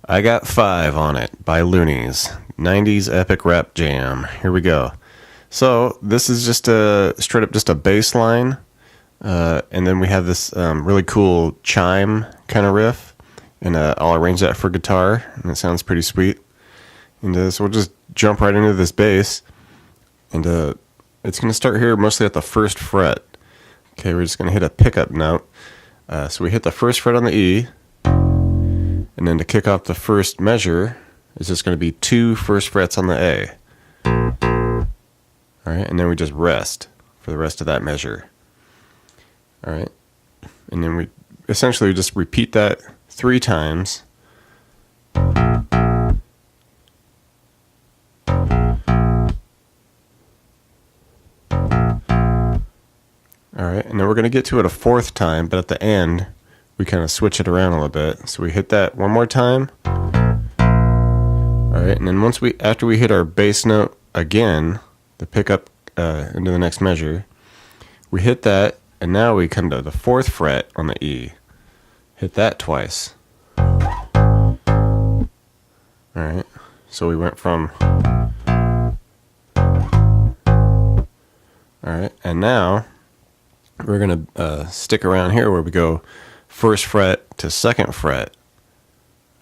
I Got 5 on It by Luniz. 90s epic rap jam. Here we go. So this is just a straight up just a bass line, and then we have this really cool chime kind of riff, and I'll arrange that for guitar, and it sounds pretty sweet. And so we'll just jump right into this bass, and it's going to start here mostly at the first fret. Okay, we're just going to hit a pickup note. So we hit the first fret on the E, and then to kick off the first measure, it's just going to be 2 first frets on the A. Alright, and then we just rest for the rest of that measure. Alright, and then we essentially just repeat that 3 times. Alright, and then we're going to get to it a 4th time, but at the end, we kind of switch it around a little bit. So we hit that one more time. Alright, and then after we hit our bass note again, the pickup into the next measure, we hit that, and now we come to the 4th fret on the E. Hit that twice. Alright, so we went from... Alright, and now we're going to stick around here where we go 1st fret to 2nd fret.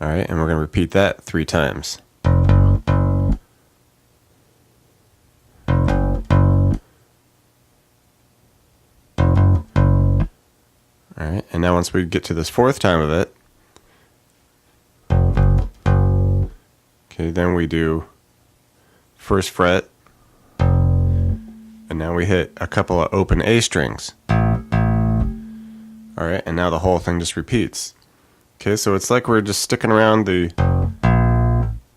Alright, and we're going to repeat that 3 times. Alright, and now once we get to this 4th time of it, okay, then we do 1st fret, and now we hit a couple of open A strings. Alright, and now the whole thing just repeats. Okay, so it's like we're just sticking around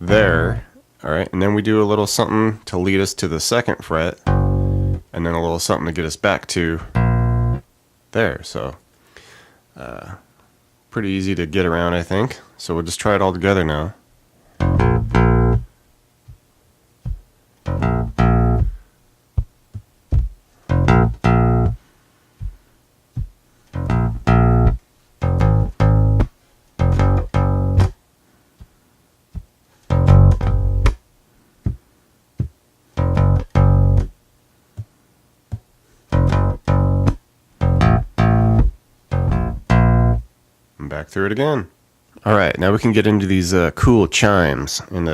there, alright, and then we do a little something to lead us to the 2nd fret, and then a little something to get us back to there, so pretty easy to get around, I think. So we'll just try it all together now. Back through it again. Alright, now we can get into these cool chimes, and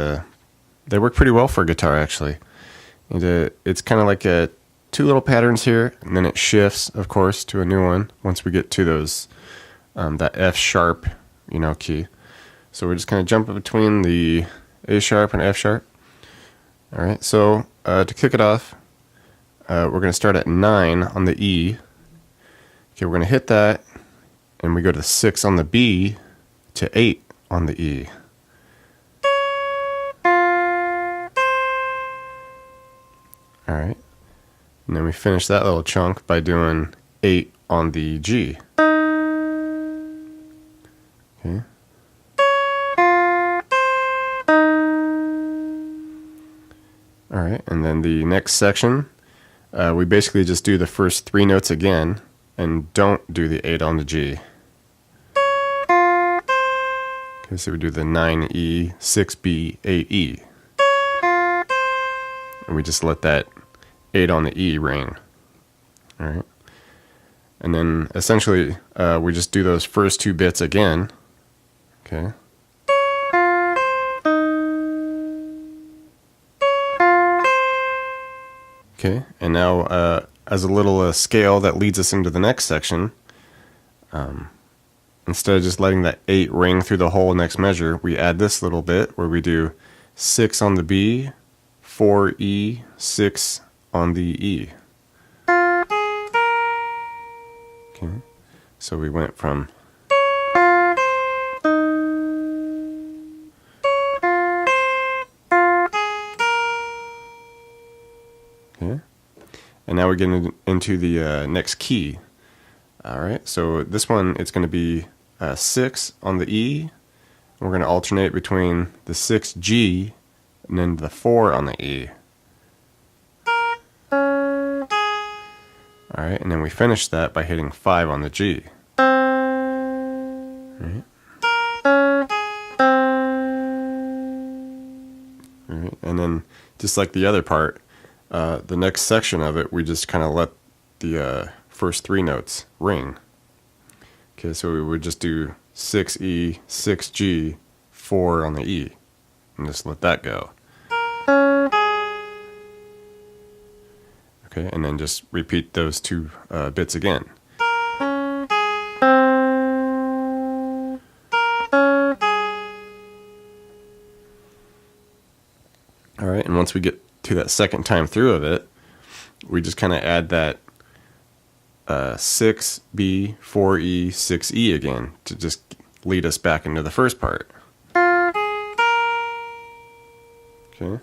they work pretty well for guitar actually. And it's kind of like 2 little patterns here, and then it shifts, of course, to a new one once we get to those that F sharp, key. So we're just kind of jumping between the A sharp and F sharp. Alright, so to kick it off, we're going to start at 9 on the E. Okay, we're going to hit that, and we go to 6 on the B to 8 on the E. Alright, and then we finish that little chunk by doing 8 on the G. Okay. Alright, and then the next section, we basically just do the first 3 notes again, and don't do the 8 on the G. Okay, so we do the 9E, 6B, 8E. And we just let that 8 on the E ring. Alright. And then essentially we just do those first 2 bits again. Okay. Okay, and now as a little scale that leads us into the next section, instead of just letting that 8 ring through the whole next measure, we add this little bit where we do 6 on the B, 4 E, 6 on the E. Okay, so we went from okay, and now we're getting into the next key. Alright, so this one, it's going to be 6 on the E. We're going to alternate between the 6 G and then the 4 on the E. Alright, and then we finish that by hitting 5 on the G. Right. All right? And then just like the other part, the next section of it, we just kind of let the first 3 notes ring. Okay, so we would just do 6E, 6G, 4 on the E, and just let that go. Okay, and then just repeat those 2 bits again. All right, and once we get to that second time through of it, we just kind of add that 6B, 4E, 6E again to just lead us back into the first part. Okay,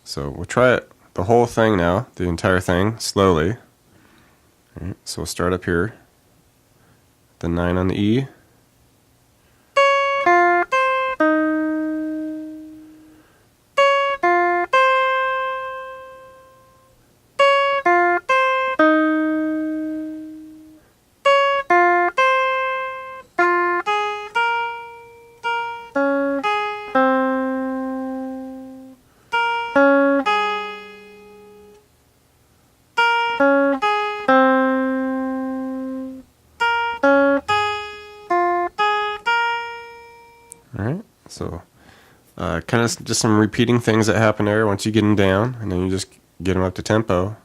so we'll try it the whole thing now, the entire thing, slowly. All right, so we'll start up here, the 9 on the E. Alright, so kind of just some repeating things that happen there once you get them down, and then you just get them up to tempo.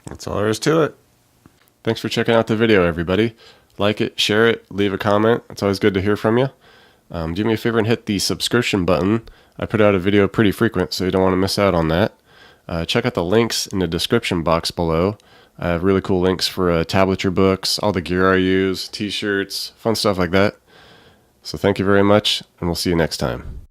That's all there is to it. Thanks for checking out the video, everybody. Like it, share it, leave a comment. It's always good to hear from you. Do me a favor and hit the subscription button. I put out a video pretty frequent, so you don't want to miss out on that. Check out the links in the description box below. I have really cool links for tablature books, all the gear I use, t-shirts, fun stuff like that. So thank you very much, and we'll see you next time.